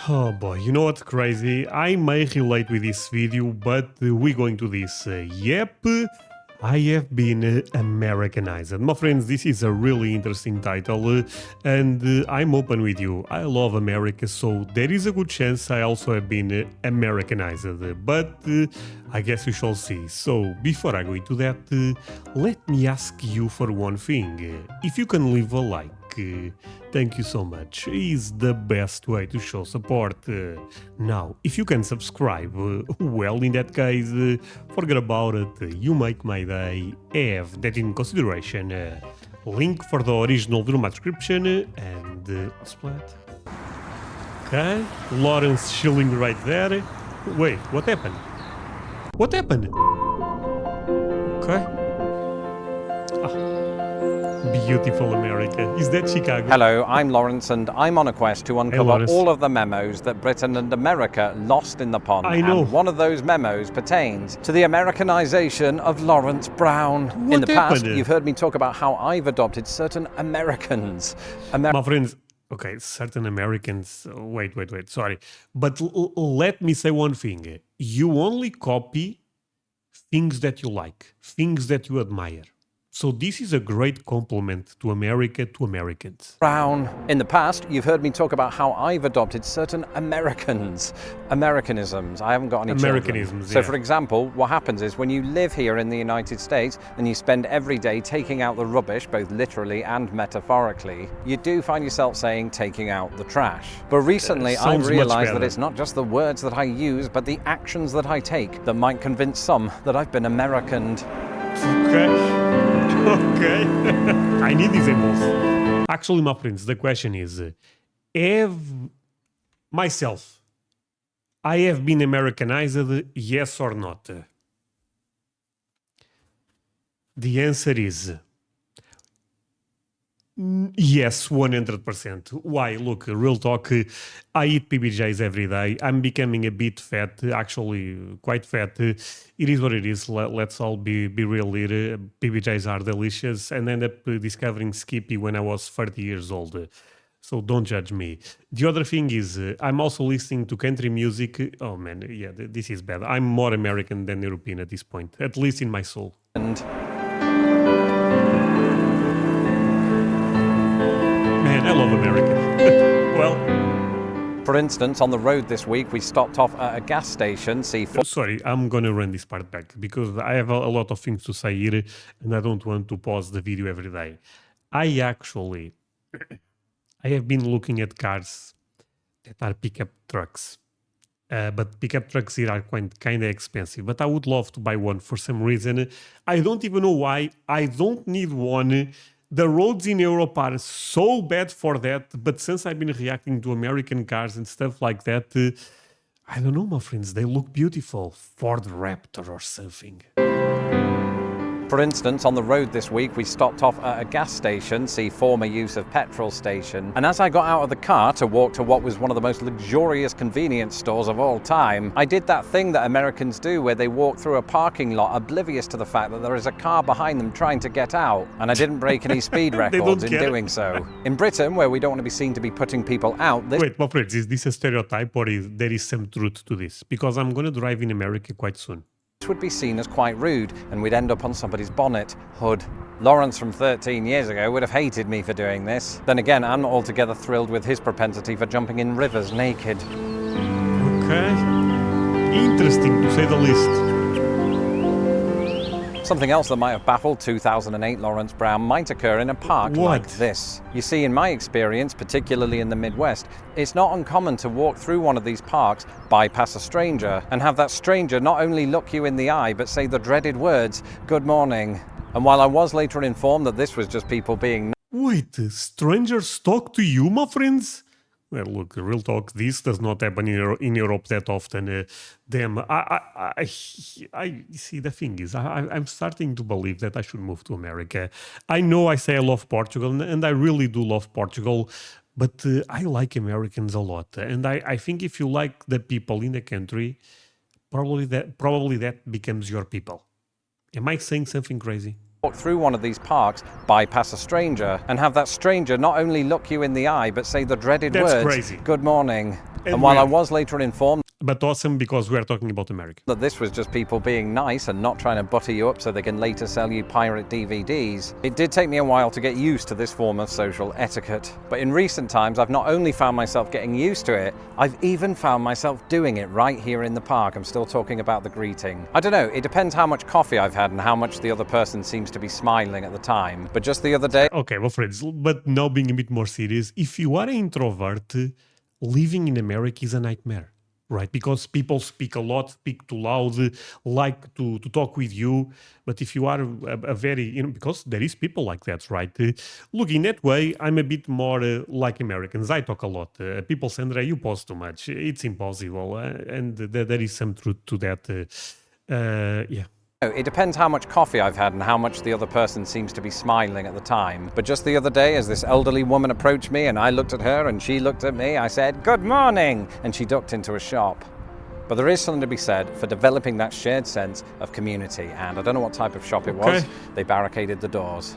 Oh boy, you know what's crazy? I may relate with this video, but we're going to this. Yep, I have been Americanized. My friends, this is a really interesting title, and I'm open with you. I love America, so there is a good chance I also have been Americanized, but I guess we shall see. So, before I go into that, let me ask you for one thing. If you can leave a like, thank you so much. Is the best way to show support. Now, if you can subscribe, well, in that case, forget about it. You make my day. Have that in consideration. Link for the original video in my description and splat. Okay, Lawrence chilling right there. Wait, what happened? What happened? Okay. Beautiful America. Is that Chicago? Hello, I'm Lawrence, and I'm on a quest to uncover Lawrence. all of the memos that Britain and America lost in the pond. I know. And one of those memos pertains to the Americanization of Lawrence Brown. What in the past, happened? you've heard me talk about how I've adopted certain Americans. My friends, okay, certain Americans, wait, sorry. But let me say one thing. You only copy things that you like, things that you admire. So this is a great compliment to America, to Americans. Brown. In the past, you've heard me talk about how I've adopted certain Americanisms. I haven't got any Americanisms, children. So yeah. for example, what happens is when you live here in the United States and you spend every day taking out the rubbish, both literally and metaphorically, you do find yourself saying taking out the trash. But recently sounds I've much realized that better. it's not just the words that I use, but the actions that I take that might convince some that I've been Americaned. Okay. I need these symbols. Actually, my friends, the question is, have myself, I have been Americanized, yes or not? The answer is yes, 100%. Why? Look, real talk, I eat PBJs every day. I'm becoming a bit fat, actually quite fat. It is what it is. Let's all be real here. PBJs are delicious, and end up discovering Skippy when I was 30 years old. So don't judge me. The other thing is, I'm also listening to country music. Oh man, yeah, this is bad. I'm more American than European at this point, at least in my soul. And Man, I love America. Well, for instance, on the road this week, we stopped off at a gas station, C4. sorry, I'm gonna run this part back because I have a lot of things to say here and I don't want to pause the video every day. I have been looking at cars that are pickup trucks. But pickup trucks here are kind of expensive. But I would love to buy one for some reason. I don't even know why. I don't need one. The roads in Europe are so bad for that. But since I've been reacting to American cars and stuff like that, I don't know, my friends. They look beautiful. Ford Raptor or something. For instance, on the road this week, we stopped off at a gas station, see former use of petrol station. And as I got out of the car to walk to what was one of the most luxurious convenience stores of all time, I did that thing that Americans do where they walk through a parking lot oblivious to the fact that there is a car behind them trying to get out. And I didn't break any speed records in doing so. In Britain, where we don't want to be seen to be putting people out, this Wait, my friends, is this a stereotype or there is some truth to this? Because I'm going to drive in America quite soon. would be seen as quite rude, and we'd end up on somebody's bonnet, hood. Lawrence from 13 years ago would have hated me for doing this. Then again, I'm not altogether thrilled with his propensity for jumping in rivers naked. Okay. Interesting, to say the least. Something else that might have baffled 2008 Lawrence Brown might occur in a park like this. You see, in my experience, particularly in the Midwest, it's not uncommon to walk through one of these parks, bypass a stranger, and have that stranger not only look you in the eye, but say the dreaded words, "Good morning." And while I was later informed that this was just people being Wait, strangers talk to you, my friends? Well, look, real talk, this does not happen in Europe that often. Damn, I see, the thing is, I'm starting to believe that I should move to America. I know I say I love Portugal, and I really do love Portugal, but I like Americans a lot. And I think if you like the people in the country, probably that becomes your people. Am I saying something crazy? walk through one of these parks, bypass a stranger, and have that stranger not only look you in the eye, but say the dreaded words, crazy. "Good morning." And while I was later informed But awesome because we are talking about America. that this was just people being nice and not trying to butter you up so they can later sell you pirate DVDs, it did take me a while to get used to this form of social etiquette. But in recent times, I've not only found myself getting used to it, I've even found myself doing it right here in the park. I'm still talking about the greeting. I don't know, it depends how much coffee I've had and how much the other person seems to be smiling at the time. But just the other day... Okay, well, friends, but now being a bit more serious, if you are an introvert, living in America is a nightmare. Right, because people speak a lot, speak too loud, like to talk with you. But if you are a very, because there is people like that, right? Look, in that way, I'm a bit more like Americans. I talk a lot. People say, André, you post too much. It's impossible. And there is some truth to that. Yeah. It depends how much coffee I've had and how much the other person seems to be smiling at the time. But just the other day, as this elderly woman approached me and I looked at her and she looked at me, I said, "Good morning," and she ducked into a shop. But there is something to be said for developing that shared sense of community. And I don't know what type of shop it was. They barricaded the doors.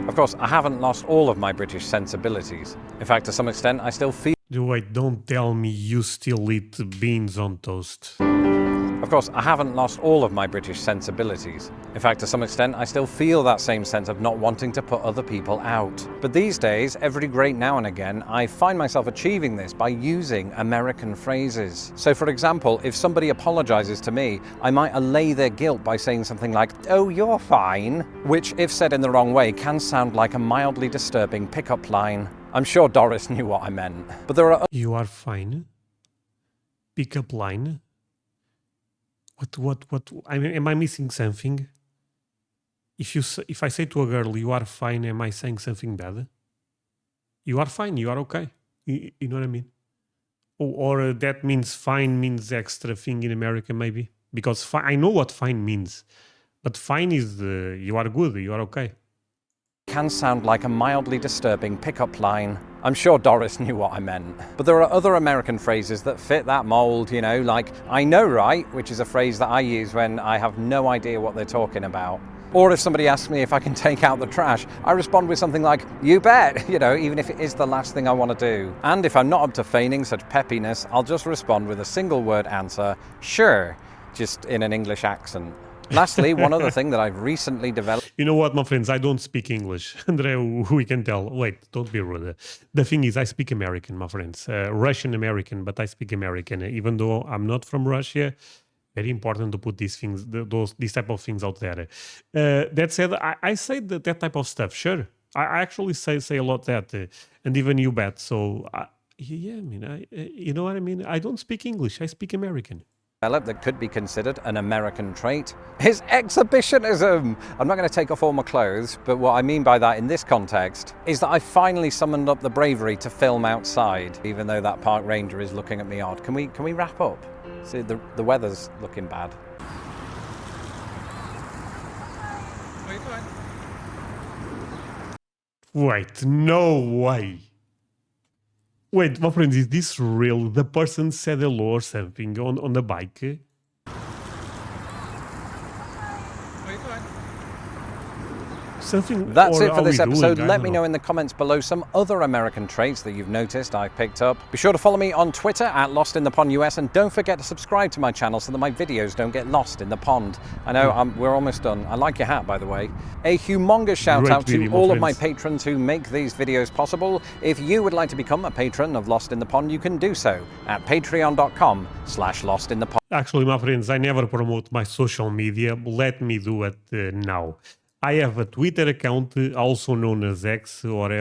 Of course, I haven't lost all of my British sensibilities. In fact, to some extent, I still feel... Wait, don't tell me you still eat beans on toast. Of course, I haven't lost all of my British sensibilities. In fact, to some extent, I still feel that same sense of not wanting to put other people out. But these days, every great now and again, I find myself achieving this by using American phrases. So for example, if somebody apologizes to me, I might allay their guilt by saying something like, "Oh, you're fine," which, if said in the wrong way, can sound like a mildly disturbing pickup line. I'm sure Doris knew what I meant, but there are... You are fine? Pickup line? What, I mean, am I missing something? If I say to a girl, you are fine, am I saying something bad? You are fine, you are okay. You know what I mean? Or that means fine means extra thing in America, maybe? Because I know what fine means. But fine is you are good, you are okay. Can sound like a mildly disturbing pickup line. I'm sure Doris knew what I meant. But there are other American phrases that fit that mold, you know, like "I know, right?" which is a phrase that I use when I have no idea what they're talking about. Or if somebody asks me if I can take out the trash, I respond with something like, "You bet," you know, even if it is the last thing I want to do. And if I'm not up to feigning such peppiness, I'll just respond with a single word answer, "Sure," just in an English accent. Lastly, one other thing that I've recently developed... You know what, my friends? I don't speak English. André, we can tell. Wait, don't be rude. The thing is, I speak American, my friends. Russian American, but I speak American. Even though I'm not from Russia, very important to put these things, these type of things out there. That said, I say that type of stuff. Sure, I actually say a lot that, and even you bet. So yeah, I mean, you know what I mean. I don't speak English. I speak American. That could be considered an American trait is exhibitionism. I'm not going to take off all my clothes, but what I mean by that in this context is that I finally summoned up the bravery to film outside, even though that park ranger is looking at me odd. Can we wrap up? See, the weather's looking bad. Wait, no way. Wait, my friends, is this real? The person said hello or something on the bike? Something. That's it for this episode. Let me know in the comments below some other American traits that you've noticed I've picked up. Be sure to follow me on Twitter at LostInThePondUS, and don't forget to subscribe to my channel so that my videos don't get lost in the pond. I know we're almost done. I like your hat, by the way. A humongous shout out to all of my patrons who make these videos possible. If you would like to become a patron of Lost in the Pond, you can do so at patreon.com/LostInThePond. Actually, my friends, I never promote my social media. Let me do it now. I have a Twitter account, also known as X, or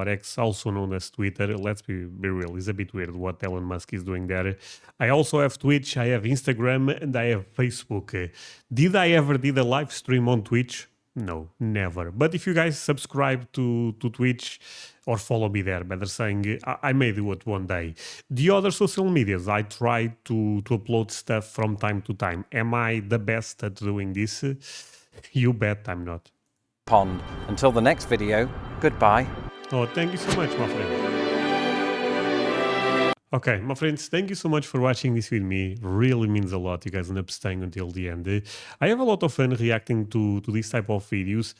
X, also known as Twitter. Let's be real, it's a bit weird what Elon Musk is doing there. I also have Twitch, I have Instagram, and I have Facebook. Did I ever did a live stream on Twitch? No, never. But if you guys subscribe to Twitch, or follow me there, better saying, I may do it one day. The other social medias, I try to upload stuff from time to time. Am I the best at doing this? You bet I'm not. Pond. Until the next video, goodbye. Oh, thank you so much, my friend. Okay, my friends, thank you so much for watching this with me. Really means a lot. You guys end up staying until the end. I have a lot of fun reacting to this type of videos.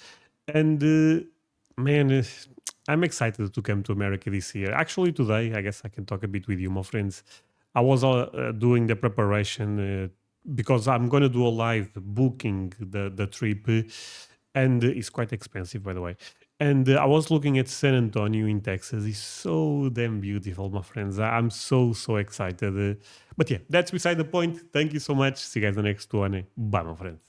And Man, I'm excited to come to America this year. Actually, today, I guess I can talk a bit with you, my friends. I was doing the preparation because I'm going to do a live booking the trip, and it's quite expensive, by the way. And I was looking at San Antonio in Texas. It's so damn beautiful, my friends. I'm so excited. But yeah, that's beside the point. Thank you so much. See you guys in the next one. Bye, my friends.